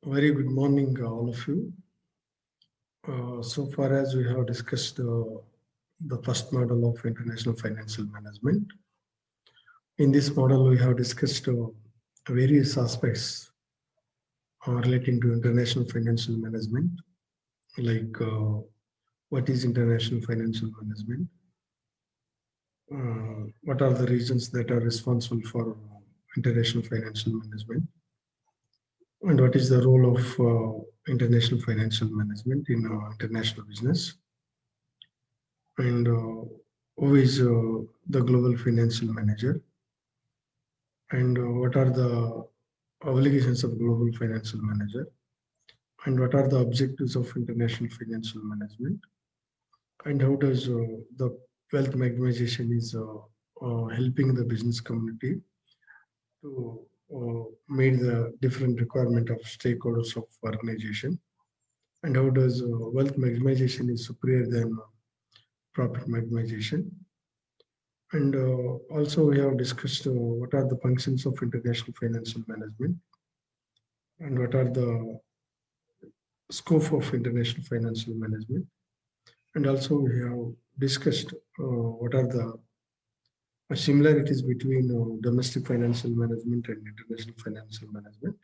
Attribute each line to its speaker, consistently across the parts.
Speaker 1: Very good morning, all of you. So far as we have discussed the first model of international financial management. In this model, we have discussed various aspects relating to international financial management, like what is international financial management, what are the regions that are responsible for international financial management, and what is the role of international financial management in international business, and who is the global financial manager, and what are the obligations of global financial manager, and what are the objectives of international financial management, and how does the wealth maximization is helping the business community to meet the different requirement of stakeholders of organization, and how does wealth maximization is superior than profit maximization. And also we have discussed what are the functions of international financial management and what are the scope of international financial management. And also we have discussed what are the similarities between domestic financial management and international financial management.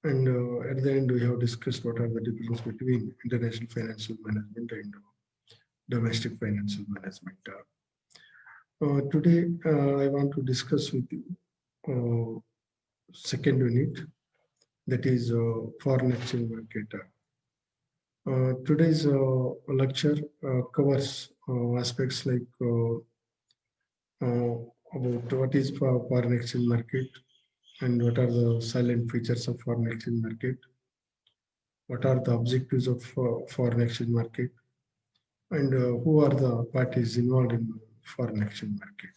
Speaker 1: And at the end, we have discussed what are the differences between international financial management and domestic financial management. Today, I want to discuss with you second unit, that is foreign exchange market. Today's lecture covers aspects like about what is foreign exchange market and what are the silent features of foreign exchange market, what are the objectives of foreign exchange market, and who are the parties involved in foreign exchange market.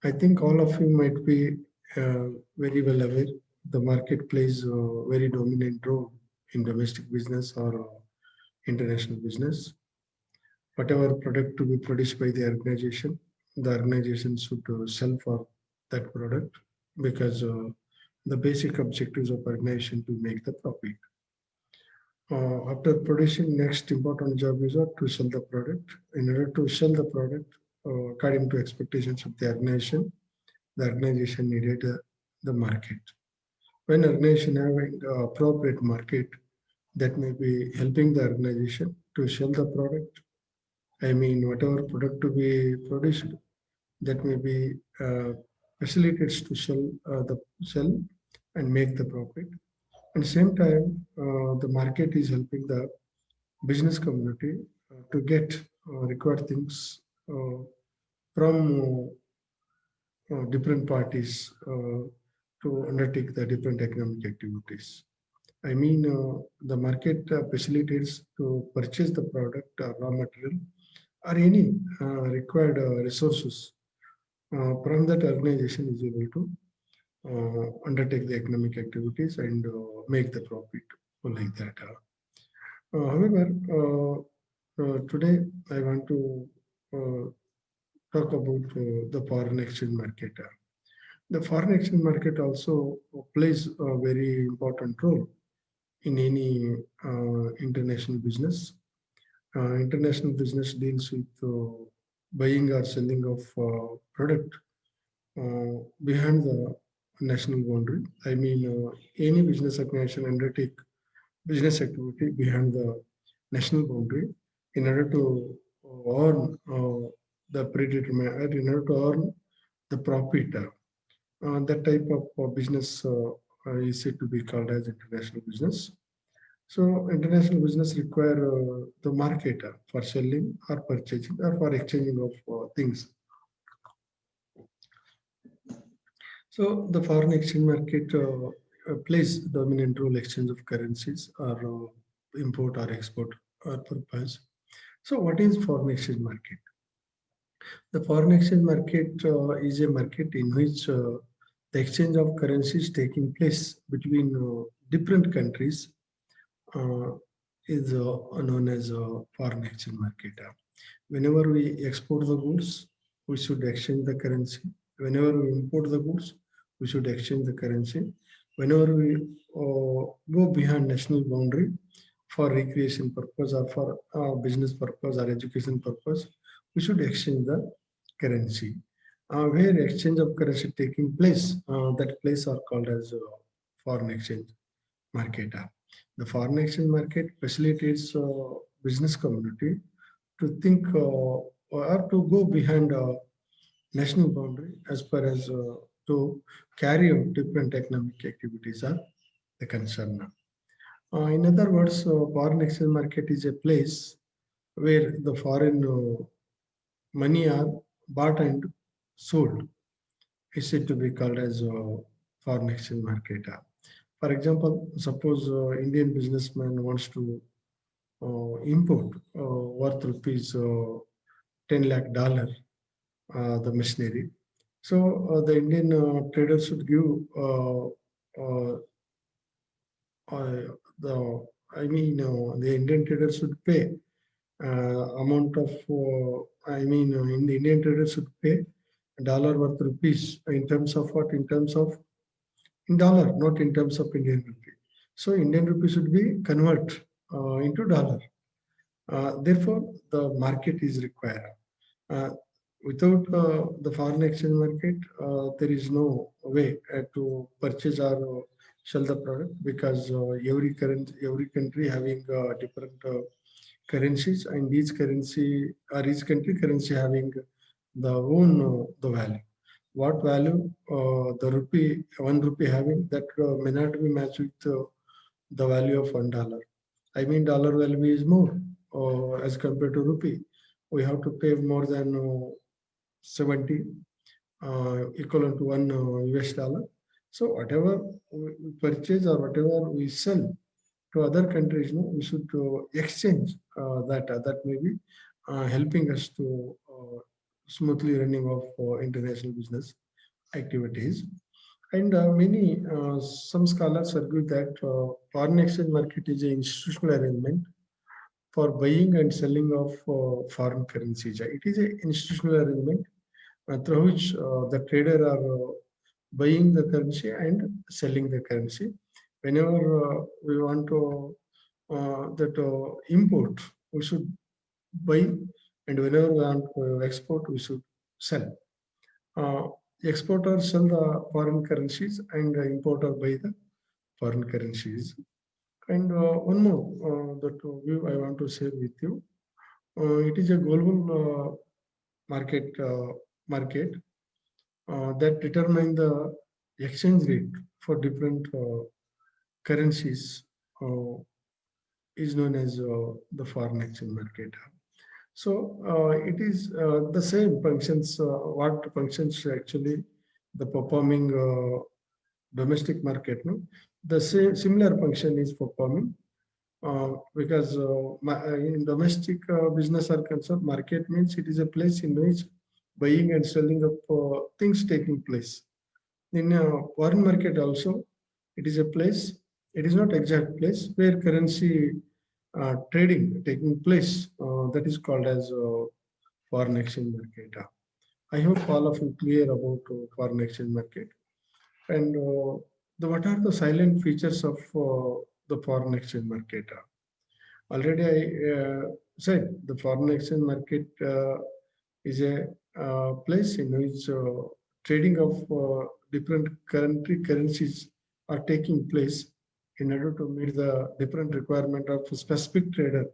Speaker 1: I think all of you might be very well aware the market plays a very dominant role in domestic business or international business. Whatever product to be produced by the organization should sell for that product, because the basic objectives of organization to make the profit. After producing, next important job is to sell the product. In order to sell the product according to expectations of the organization needed the market. When organization having appropriate market, that may be helping the organization to sell the product. I mean, whatever product to be produced, that may be facilitates to sell and make the profit. At the same time, the market is helping the business community to get required things from different parties to undertake the different economic activities. I mean, the market facilitates to purchase the product, raw material, or any required resources from that organization is able to undertake the economic activities and make the profit like that. However, today I want to talk about the foreign exchange market. The foreign exchange market also plays a very important role in any international business. International business deals with buying or selling of product behind the national boundary. I mean, any business organization undertake business activity behind the national boundary in order to earn the predetermined, in order to earn the profit. That type of business is said to be called as international business. So international business require the market for selling or purchasing or for exchanging of things. So the foreign exchange market plays dominant role exchange of currencies or import or export purpose. So what is foreign exchange market? The foreign exchange market is a market in which the exchange of currencies taking place between different countries is known as a foreign exchange market. Whenever we export the goods, we should exchange the currency. Whenever we import the goods, we should exchange the currency. whenever we go beyond national boundary for recreation purpose or for business purpose or education purpose, we should exchange the currency. Where exchange of currency taking place, that place are called as foreign exchange market. The foreign exchange market facilitates business community to think or to go behind national boundary as far as to carry out different economic activities are the concern. In other words, foreign exchange market is a place where the foreign money are bought and sold. Is said to be called as foreign exchange market. For example, suppose Indian businessman wants to import worth rupees 10 lakh dollar the machinery. So the Indian trader should give uh, the the Indian trader should pay amount of in the Indian trader should pay dollar worth rupees in terms of what? In terms of in dollar, not in terms of Indian rupee. So Indian rupee should be convert into dollar. Therefore, the market is required. Uh, Without the foreign exchange market, there is no way to purchase or sell the product because every country having different currencies, and each country currency having the own the value. What value the rupee, 1 rupee having that may not be matched with the value of $1. I mean, dollar value is more as compared to rupee. We have to pay more than 70 equivalent to one US dollar. So whatever we purchase or whatever we sell to other countries, no, we should exchange that. That may be helping us to smoothly running of international business activities. And some scholars argue that foreign exchange market is an institutional arrangement for buying and selling of foreign currencies. It is an institutional arrangement through which the trader are buying the currency and selling the currency. Whenever we want to import, we should buy, and whenever we want to export, we should sell. Uh, Exporter sell the foreign currencies and importer buy the foreign currencies. And one more that view I want to share with you. It is a global market market that determine the exchange rate for different currencies is known as the foreign exchange market. So it is the same functions. What functions actually the performing domestic market? No, the same similar function is performing because in domestic business are concerned, market means it is a place in which buying and selling of things taking place. In foreign market also, it is a place, it is not exact place where currency trading taking place. That is called as foreign exchange market. I hope all of you clear about foreign exchange market. And what are the silent features of the foreign exchange market? Already I said the foreign exchange market is a place in which trading of different country currencies are taking place in order to meet the different requirement of a specific trader.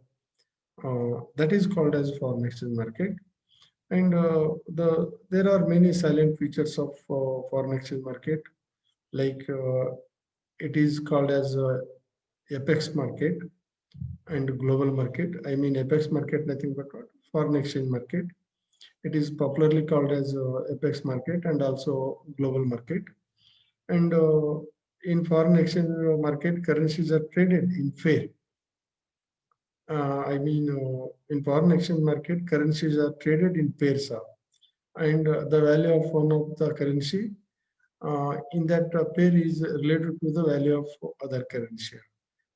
Speaker 1: That is called as foreign exchange market. And there are many silent features of foreign exchange market, like it is called as apex market and global market. I mean, apex market, nothing but what? Foreign exchange market. It is popularly called as apex market and also global market. And in foreign exchange market, currencies are traded in fair. In foreign exchange market, currencies are traded in pairs, and the value of one of the currency in that pair is related to the value of other currency.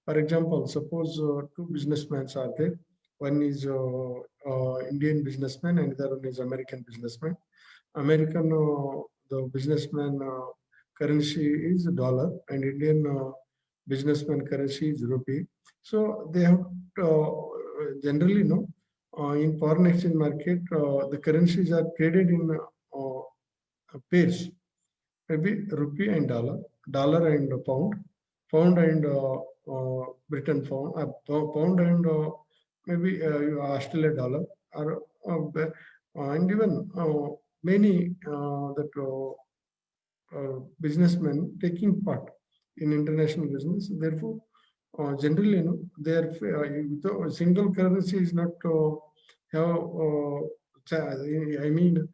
Speaker 1: For example, suppose two businessmen are there. One is Indian businessman and the other one is American businessman. American, the businessman currency is dollar and Indian businessman currency is rupee. So they have generally in foreign exchange market the currencies are traded in pairs, maybe rupee and dollar, dollar and pound, pound and Britain pound, pound and maybe Australia dollar, or and even many that businessmen taking part in international business. Therefore, generally, their single currency is not have. I mean,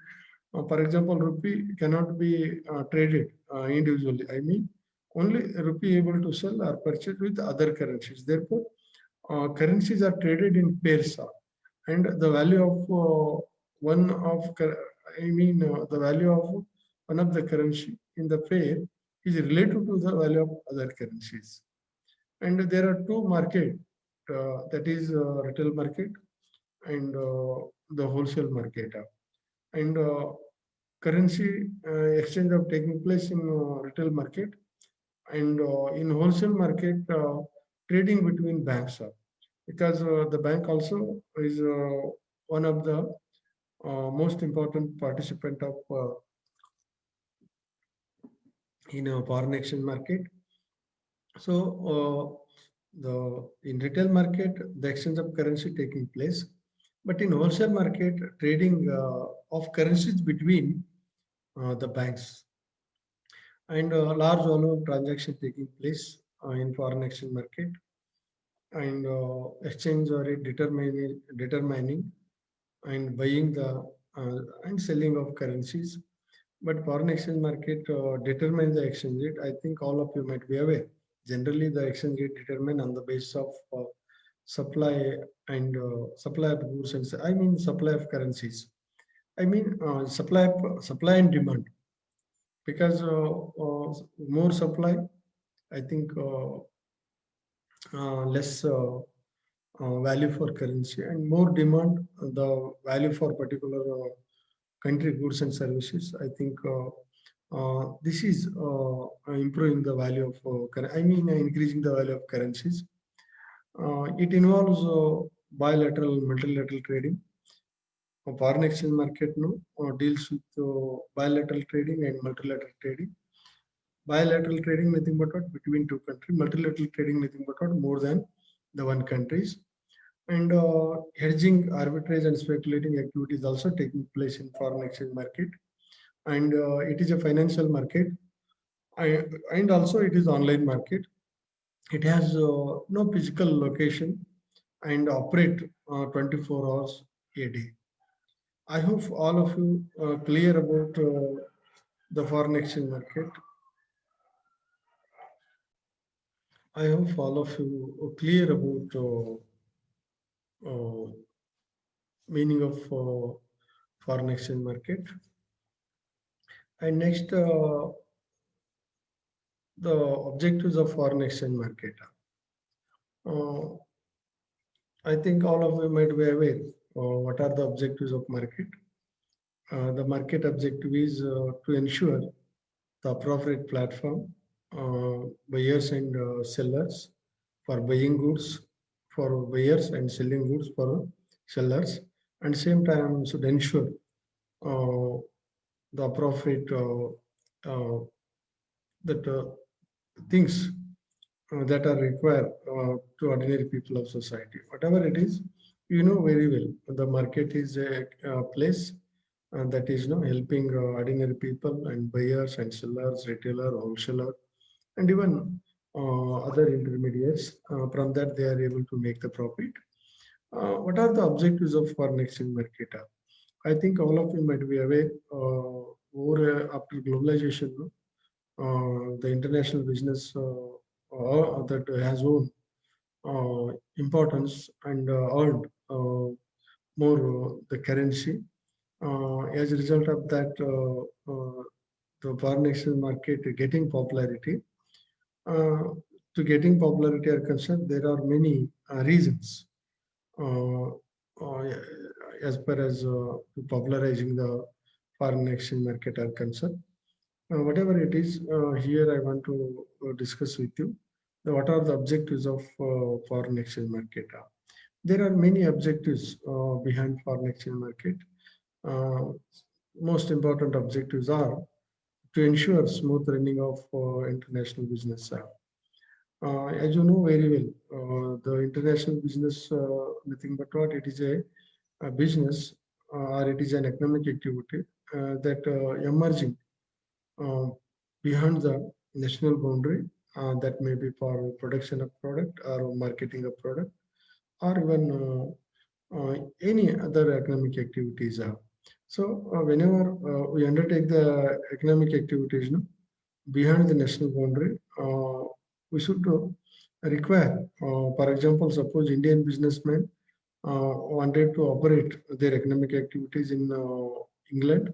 Speaker 1: for example, rupee cannot be traded individually. I mean, only rupee able to sell or purchase with other currencies. Therefore, currencies are traded in pairs, and the value of one of, the value of one of the currency in the pair is related to the value of other currencies. And there are two market, that is retail market and the wholesale market. And currency exchange of taking place in retail market, and in wholesale market trading between banks, because the bank also is one of the most important participant of in a foreign exchange market. So the in retail market, the exchange of currency taking place, but in wholesale market, trading of currencies between the banks, and large volume of transaction taking place in foreign exchange market, and exchange rate determining and buying the and selling of currencies. But foreign exchange market determines the exchange rate. I think all of you might be aware. Generally, the exchange rate determined on the basis of supply and supply of goods, and I mean supply of currencies. I mean supply and demand, because more supply, I think less value for currency, and more demand, the value for particular country goods and services. I think this is improving the value of, increasing the value of currencies. It involves bilateral, multilateral trading. Foreign exchange market deals with bilateral trading and multilateral trading. Bilateral trading nothing but what between two countries. Multilateral trading nothing but what more than the one countries. And hedging, arbitrage, and speculating activities also taking place in foreign exchange market. And it is a financial market, and also it is online market. It has no physical location and operate 24 hours a day. I hope all of you are clear about the foreign exchange market. I hope all of you are clear about meaning of foreign exchange market. And next, the objectives of foreign exchange market. I think all of you might be aware what are the objectives of market. The market objective is to ensure the appropriate platform, buyers and sellers for buying goods, for buyers, and selling goods for sellers, and same time should ensure the appropriate that things that are required to ordinary people of society. Whatever it is, you know very well, the market is a place that is helping ordinary people and buyers and sellers, retailer, wholesaler, and even other intermediaries. From that, they are able to make the profit. What are the objectives of foreign exchange market? I think all of you might be aware, after globalization, the international business that has own importance and earned more the currency. As a result of that, the foreign exchange market getting popularity. To getting popularity are concerned, there are many reasons as far as popularizing the foreign exchange market are concerned. Whatever it is, here I want to discuss with you what are the objectives of foreign exchange market. There are many objectives behind foreign exchange market. Uh, Most important objectives are to ensure smooth running of international business. As you know very well, the international business, nothing but what it is a business or it is an economic activity that emerging uh, beyond the national boundary, that may be for production of product or marketing of product or even any other economic activities. So whenever we undertake the economic activities beyond the national boundary, we should require, for example, suppose Indian businessmen wanted to operate their economic activities in England,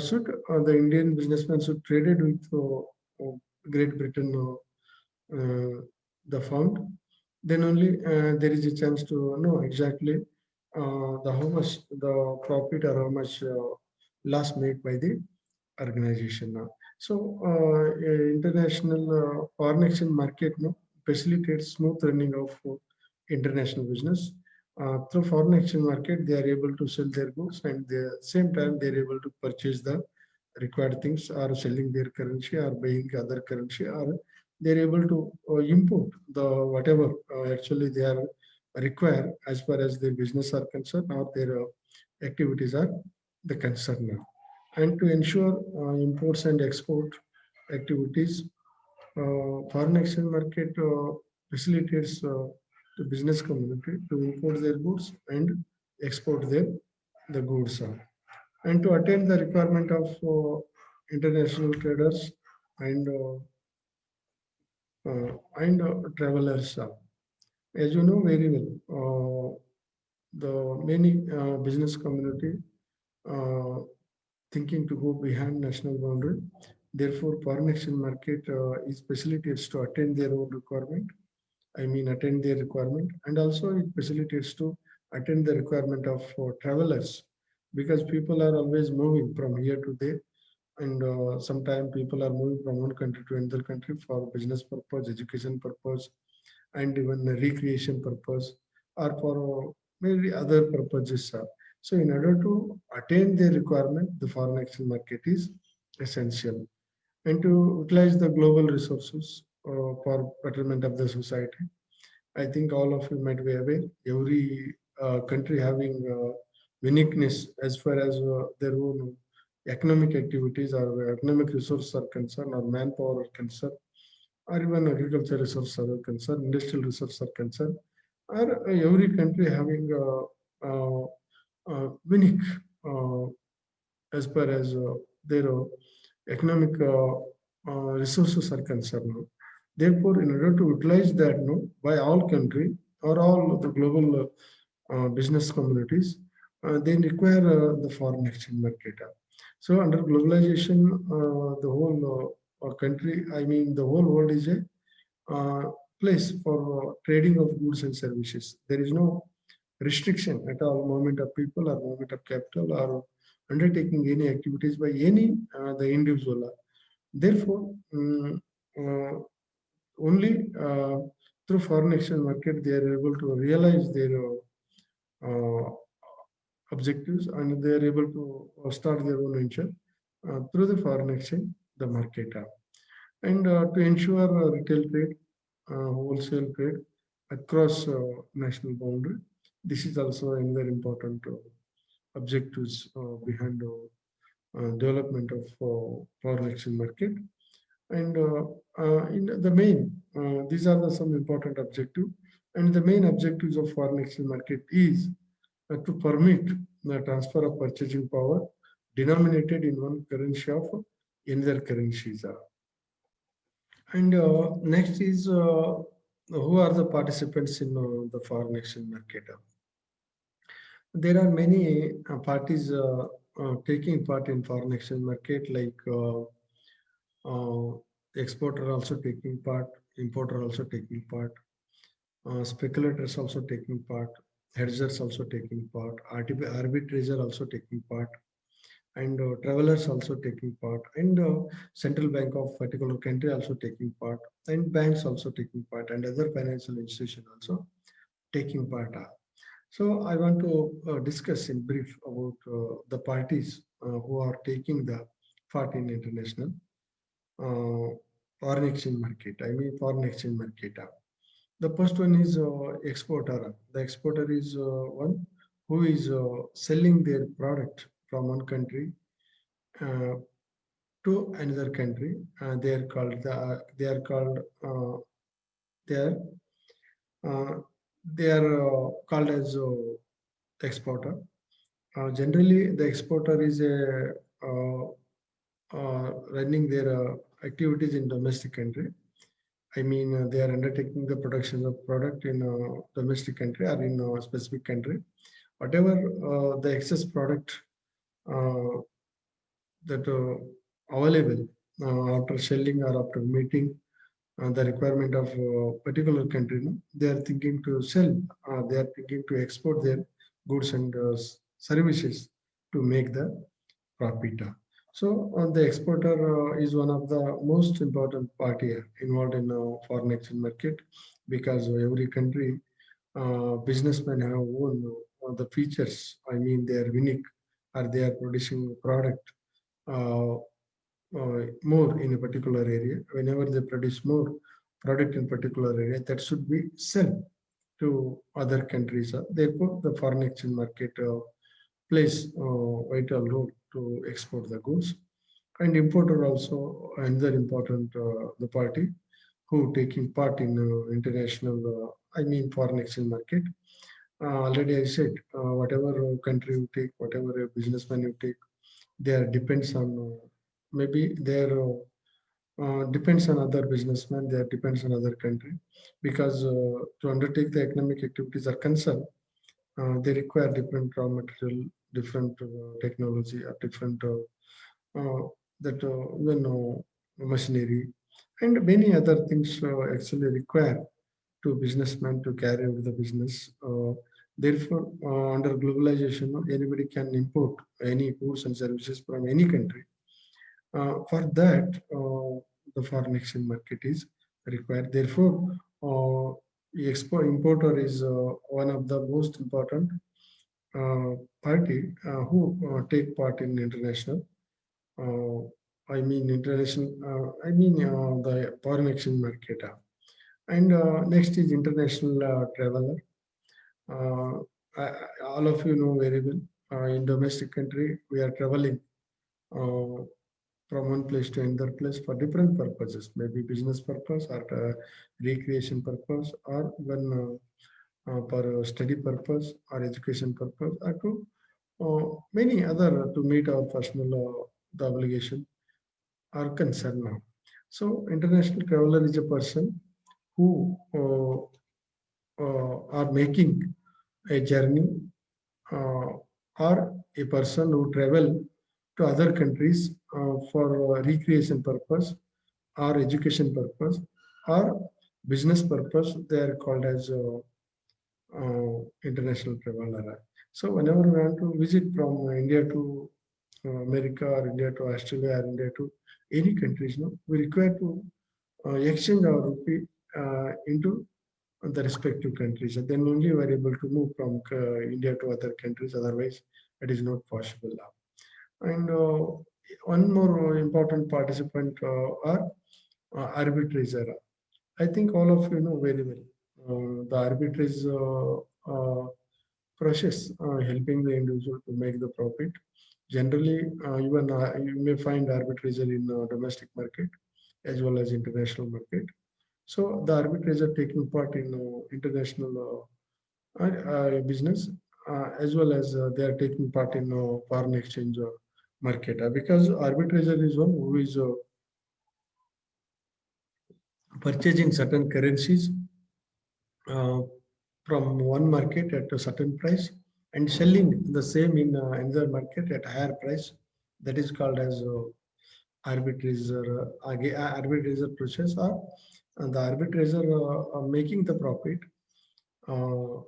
Speaker 1: should the Indian businessmen should trade it with Great Britain, the fund, then only there is a chance to know exactly the how much the profit or how much loss made by the organization now. So, international foreign exchange market facilitates smooth running of international business. Through foreign exchange market, they are able to sell their goods and at the same time they are able to purchase the required things or selling their currency or buying other currency or they are able to import the whatever actually they are require as far as their business are concerned or their activities are the concern now. And to ensure imports and export activities, foreign exchange market facilitates the business community to import their goods and export the goods. And to attain the requirement of international traders and travelers. As you know very well, the many business community uh, thinking to go behind national boundary. Therefore, foreign exchange market is facilitates to attain their own requirement. I mean, attend their requirement, and also it facilitates to attend the requirement of travelers, because people are always moving from here to there, and sometimes people are moving from one country to another country for business purpose, education purpose, and even recreation purpose or for maybe other purposes. So in order to attain their requirement, the foreign exchange market is essential. And to utilize the global resources for betterment of the society. I think all of you might be aware, every country having uniqueness as far as their own economic activities or economic resources are concerned or manpower are concerned or even agriculture resources are concerned, industrial resources are concerned, or every country having unique as far as their economic resources are concerned. Therefore, in order to utilize that by all country or all the global business communities, they require the foreign exchange market. So under globalization, the whole country, I mean the whole world is a uh, place for trading of goods and services. There is no restriction at all movement of people or movement of capital or undertaking any activities by any the individual. Therefore, only through foreign exchange market they are able to realize their uh, objectives and they are able to start their own venture through the foreign exchange, the market. And to ensure retail trade, wholesale trade across national boundary. This is also another important objectives behind development of foreign exchange market. And in the main, these are some important objective. And the main objectives of foreign exchange market is to permit the transfer of purchasing power denominated in one currency of another currencies. And next is who are the participants in the foreign exchange market? There are many parties taking part in foreign exchange market, like exporter also taking part, importer also taking part, speculators also taking part, hedgers also taking part, arbitrator also taking part, and travelers also taking part, and central bank of particular country also taking part, and banks also taking part, and other financial institution also taking part. So I want to discuss in brief about the parties who are taking the part in international uh, foreign exchange market. I mean foreign exchange market. The first one is exporter. The exporter is one who is selling their product from one country uh, to another country. They are called they are uh, called as exporter. Generally, the exporter is a running their activities in domestic country. I mean, they are undertaking the production of product in domestic country or in a specific country. Whatever the excess product uh, that available after selling or after meeting the requirement of particular country, no? They are thinking to sell, they are thinking to export their goods and services to make the profit. So the exporter is one of the most important party involved in foreign exchange market, because every country businessmen have own the features. I mean, they are unique, or they are producing product uh, more in a particular area. Whenever they produce more product in particular area, that should be sell to other countries. Therefore, the foreign exchange market plays a vital role to export the goods. And importer also another important the party who taking part in international, I mean foreign exchange market. Already I said, whatever country you take, whatever businessman you take, there depends on maybe their depends on other businessmen. There depends on other country, because to undertake the economic activities are concerned, they require different raw material, different technology, or different that even machinery, and many other things actually require to businessmen to carry out the business. Therefore, under globalization, anybody can import any goods and services from any country. For that, the foreign exchange market is required. Therefore, export importer is one of the most important uh, party who take part in international. Uh, I mean international. The foreign exchange market. And next is international traveler. Uh, all of you know very well. In domestic country, we are traveling uh, from one place to another place for different purposes, maybe business purpose or recreation purpose, or even for study purpose or education purpose, or to many other to meet our personal the obligation are concerned now. So international traveler is a person who are making a journey, uh, or a person who travel to other countries for recreation purpose or education purpose or business purpose. They are called as international traveler. So whenever we want to visit from India to America, or India to Australia, or India to any countries, no, we require to exchange our rupee into the respective countries. And then only we are able to move from India to other countries. Otherwise, it is not possible now. And one more important participant are arbitrator. I think all of you know very well the arbitrage process helping the individual to make the profit. Generally, even you may find arbitrator in domestic market as well as international market. So the arbitrator taking part in international business, as well as they are taking part in foreign exchange market, because arbitrator is one who is purchasing certain currencies uh, from one market at a certain price and selling the same in another market at higher price. That is called as arbitrator. Arbitrator process, or the arbitrator making the profit uh,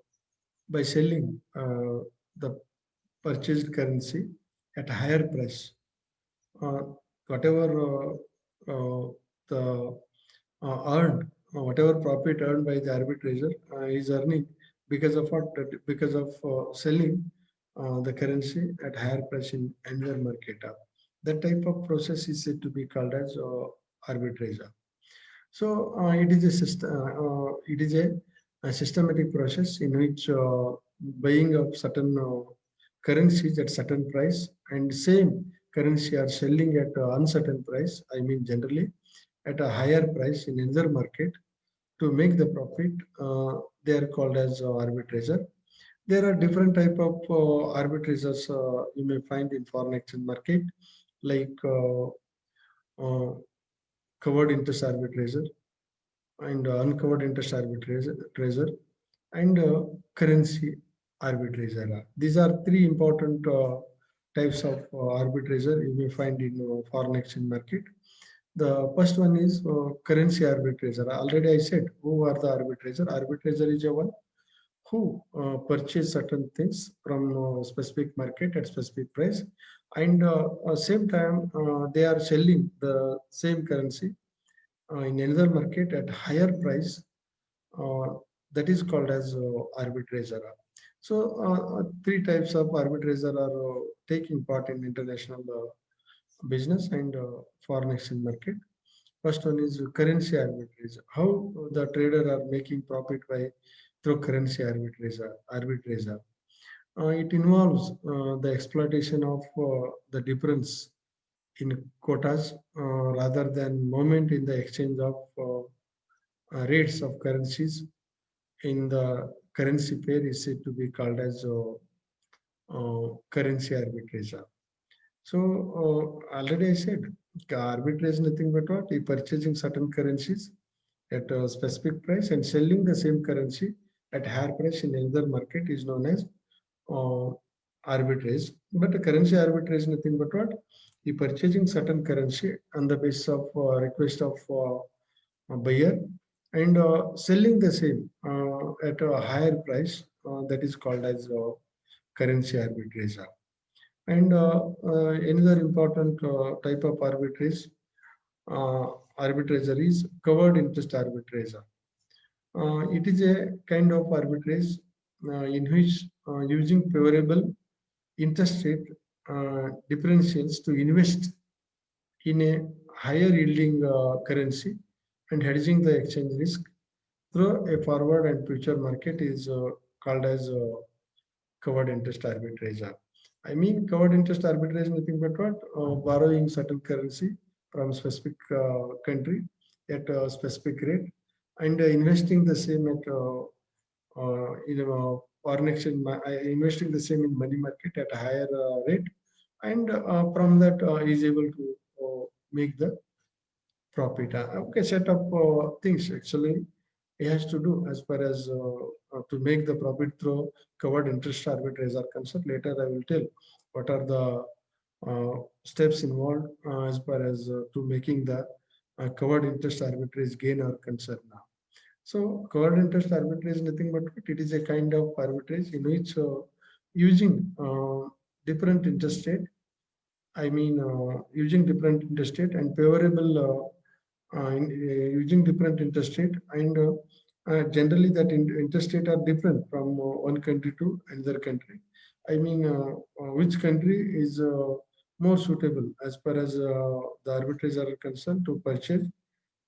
Speaker 1: by selling the purchased currency at a higher price. Whatever the earned, whatever profit earned by the arbitrator is earning because of what? Because of selling the currency at higher price in another market. That type of process is said to be called as arbitrage. So it is a a systematic process in which buying of certain currencies at certain price and same currency are selling at uncertain price. I mean generally at a higher price in another market to make the profit. They are called as arbitrager. There are different type of arbitrators you may find in foreign exchange market, like uh, covered interest arbitrator and uncovered interest arbitrator and currency arbitrator. These are three important types of arbitrator you may find in foreign exchange market. The first one is currency arbitrator. Already I said who are the arbitrator. Arbitrator is a one who purchase certain things from specific market at specific price, and same time they are selling the same currency in another market at higher price. uh, that is called as arbitrator. So three types of arbitrator are taking part in international business and foreign exchange market. First one is currency arbitrage. How the trader are making profit by through currency arbitrage. It involves the exploitation of the difference in quotas rather than movement in the exchange of rates of currencies in the currency pair is said to be called as currency arbitrage. So already I said arbitrage is nothing but what? Purchasing certain currencies at a specific price and selling the same currency at higher price in another market is known as uh, arbitrage. But a currency arbitrage is nothing but what? Purchasing certain currency on the basis of request of a buyer and selling the same at a higher price. That is called as currency arbitrage. And another important type of uh, arbitrager is covered interest arbitrager. It is a kind of arbitrage in which using favorable interest rate differentials to invest in a higher yielding currency and hedging the exchange risk through a forward and future market is called as covered interest arbitrage. I mean, covered interest arbitrage is nothing but what? Borrowing certain currency from specific country at a specific rate and investing the same at foreign exchange, investing the same in money market at a higher rate, and from that is able to make the profit. Okay, set of things actually he has to do as far as to make the profit through covered interest arbitrage are concerned. Later, I will tell what are the steps involved as far as to making the covered interest arbitrage gain are concerned now. So covered interest arbitrage is nothing but it is a kind of arbitrage in which using different interest rate, I mean using different interest rate and favorable using different interest rate and generally that interest rate are different from one country to another country. I mean which country is more suitable as far as the arbitrators are concerned to purchase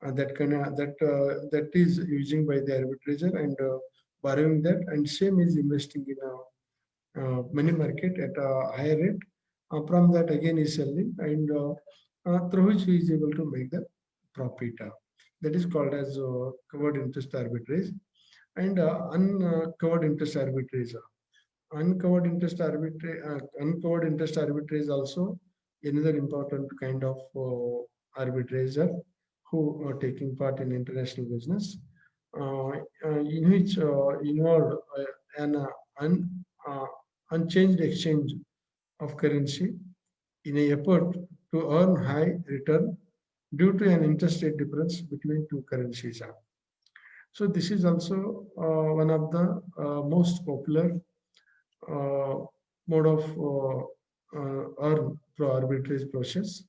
Speaker 1: that is using by the arbitrator and borrowing that and same is investing in a money market at a higher rate. From that again is selling and through which he is able to make the profit. That is called as covered interest arbitrage and uncovered interest arbitrage. Uncovered interest arbitrage also another important kind of arbitrager who are taking part in international business, in which involved an uh, unchanged exchange of currency in an effort to earn high return due to an interest rate difference between two currencies. So this is also one of the most popular uh, mode of earn through arbitrage process.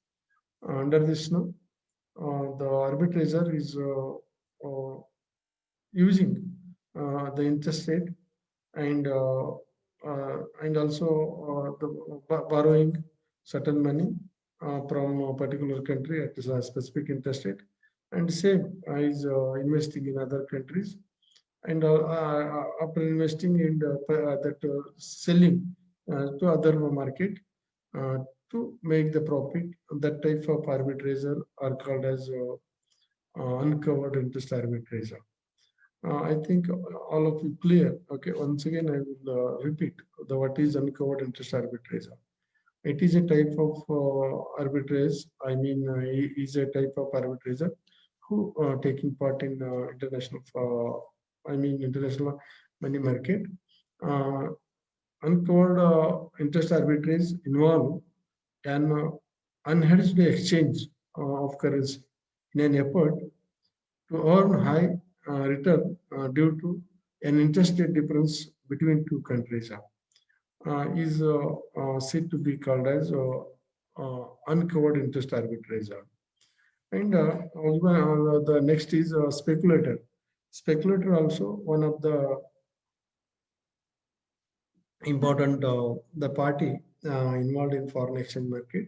Speaker 1: Under this, no, the arbitrager is using the interest rate and also the borrowing certain money from a particular country at a specific interest rate, and same is investing in other countries, and after investing in that selling to other market uh, to make the profit. That type of arbitrager are called as uncovered interest arbitrager. I think all of you clear. Okay, once again, I will repeat the what is uncovered interest arbitrage. It is a type of arbitrage. I mean, is a type of arbitrager who taking part in international, international money market. Uh, Uncovered interest arbitrage involve an unhedged exchange of currency in an effort to earn high return due to an interest rate difference between two countries is said to be called as uncovered interest arbitrage. And the next is speculator. Speculator also one of the important the party involved in foreign exchange market.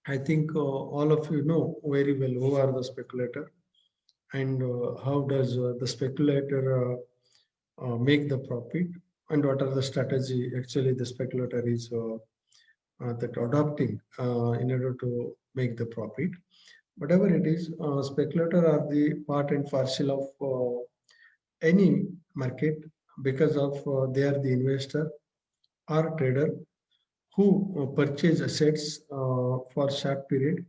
Speaker 1: I think all of you know very well who are the speculator and how does the speculator make the profit, and what are the strategy actually the speculator is that adopting in order to make the profit. Whatever it is, speculator are the part and parcel of any market, because of they are the investor or trader who purchase assets for short period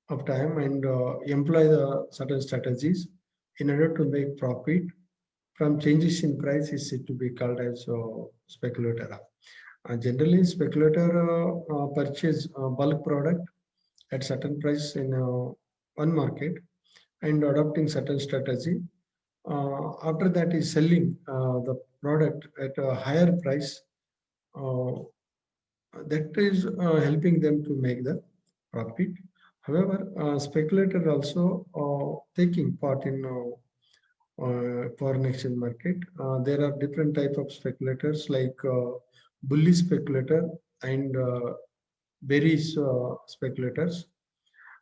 Speaker 1: of time and employ the certain strategies in order to make profit from changes in price is said to be called as speculator. Generally, speculator purchase bulk product at certain price in one market and adopting certain strategy. After that is selling the product at a higher price. Uh, that is helping them to make the profit. However, speculator also taking part in foreign exchange market. There are different type of speculators like bullish speculator and bearish speculators.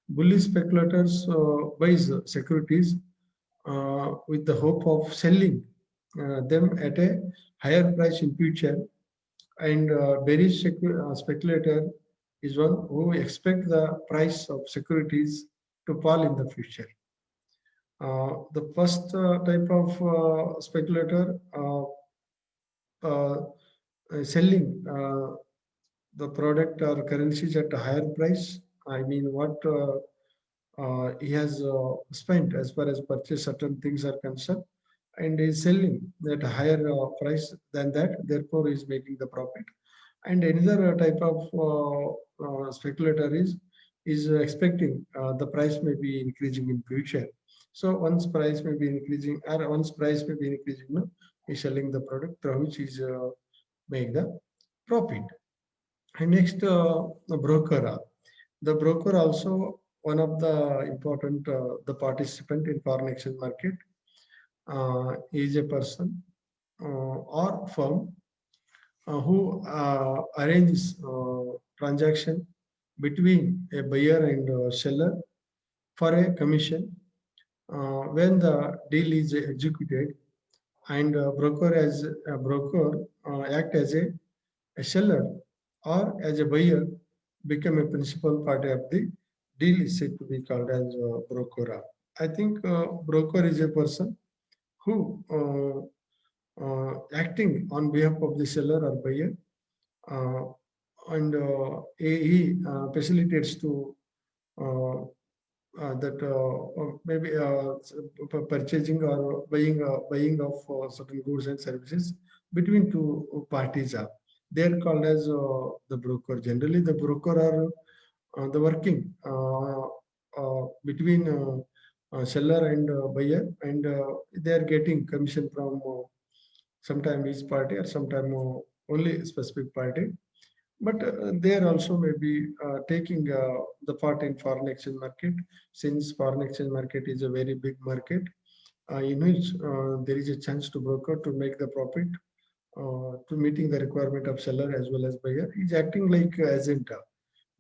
Speaker 1: Bullish speculators buys securities with the hope of selling them at a higher price in future, and bearish speculator is one who expect the price of securities to fall in the future. The first type of speculator uh, selling the product or currencies at a higher price. I mean, what he has spent as far as purchase certain things are concerned, and is selling at a higher price than that. Therefore, is making the profit. And another type of speculator is expecting the price may be increasing in future. So once price may be increasing, or once price may be increasing, no, is selling the product through which is make the profit. And next, the broker. The broker also one of the important the participant in foreign exchange market is a person or firm who arranges transaction between a buyer and seller for a commission. When the deal is executed, and broker act as a seller or as a buyer, become a principal party of the deal is said to be called as broker. I think broker is a person who acting on behalf of the seller or buyer, uh, and he facilitates to uh, that maybe purchasing or buying of certain goods and services between two parties. They are called as the broker. Generally, the broker are the working between seller and buyer, and they are getting commission from sometime each party or sometime only specific party. but they are also maybe taking the part in foreign exchange market, since foreign exchange market is a very big market in which there is a chance to broker to make the profit to meeting the requirement of seller as well as buyer. Is acting like agent.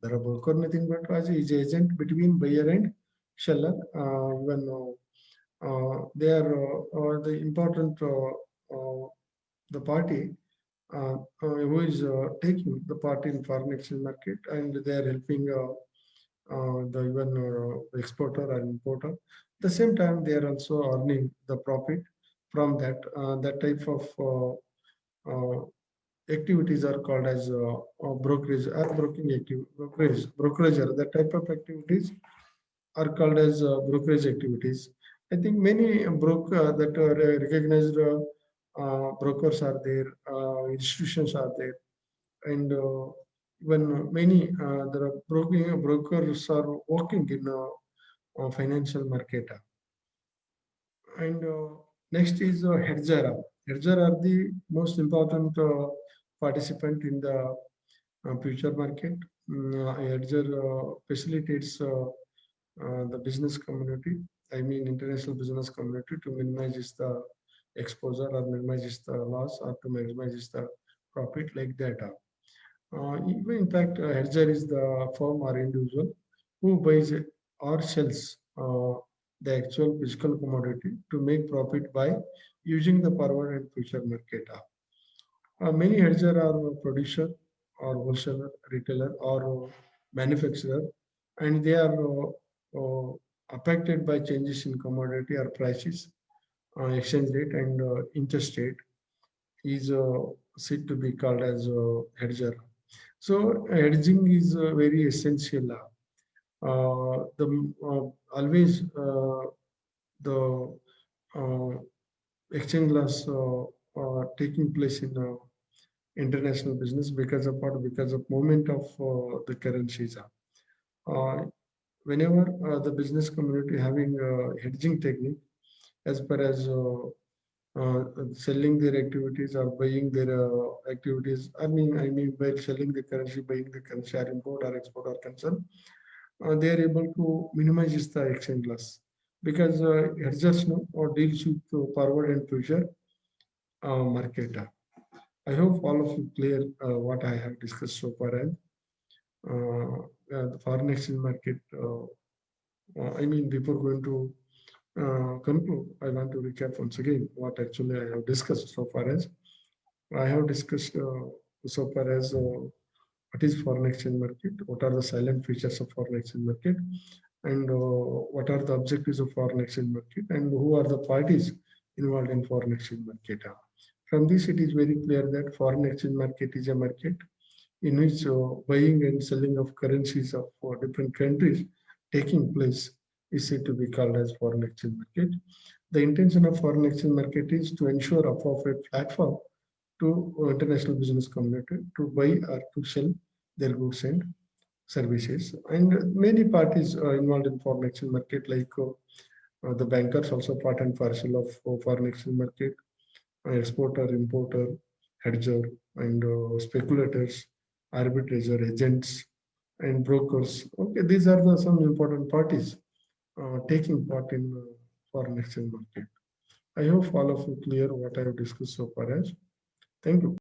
Speaker 1: The broker nothing but as is agent between buyer and seller. When they are the important the party who is taking the part in foreign exchange market, and they are helping the even exporter and importer. At the same time, they are also earning the profit from that. That type of activities are called as brokerage or broking activity, brokerage. That type of activities are called as brokerage activities. I think many broker that are recognized brokers are there, institutions are there, and when many there are brokers are working in financial market. And next is hedger. Hedger are the most important participant in the future market. Hedger facilitates the business community, I mean international business community, to minimize the exposure or minimize the loss or to minimize the profit like that. Even in fact, hedger is the firm or individual who buys or sells the actual physical commodity to make profit by using the forward and future market. Many hedger are producer or wholesaler, retailer or manufacturer, and they are affected by changes in commodity or prices, exchange rate, and interest rate is said to be called as hedger. So hedging is very essential. The always the uh, exchange loss taking place in international business because of what? Because of movement of the currencies. Whenever the business community having hedging technique as per as selling their activities or buying their activities. I mean, by selling the currency, buying the currency, or import or export are concerned, they are able to minimize the exchange loss because it just know or deals with forward and future market. I hope all of you clear what I have discussed so far as the foreign exchange market. I mean, before going to conclude, I want to recap once again what actually I have discussed so far as. I have discussed so far as what is foreign exchange market, what are the silent features of foreign exchange market, and what are the objectives of foreign exchange market, and who are the parties involved in foreign exchange market. From this, it is very clear that foreign exchange market is a market in which buying and selling of currencies of different countries taking place is said to be called as foreign exchange market. The intention of foreign exchange market is to ensure appropriate platform to international business community to buy or to sell their goods and services. And many parties are involved in foreign exchange market, like the bankers also part and parcel of foreign exchange market, exporter, importer, hedger, and speculators, arbitrator, agents, and brokers. Okay, these are the some important parties taking part in foreign exchange market. I hope all of you clear what I have discussed so far as. Thank you.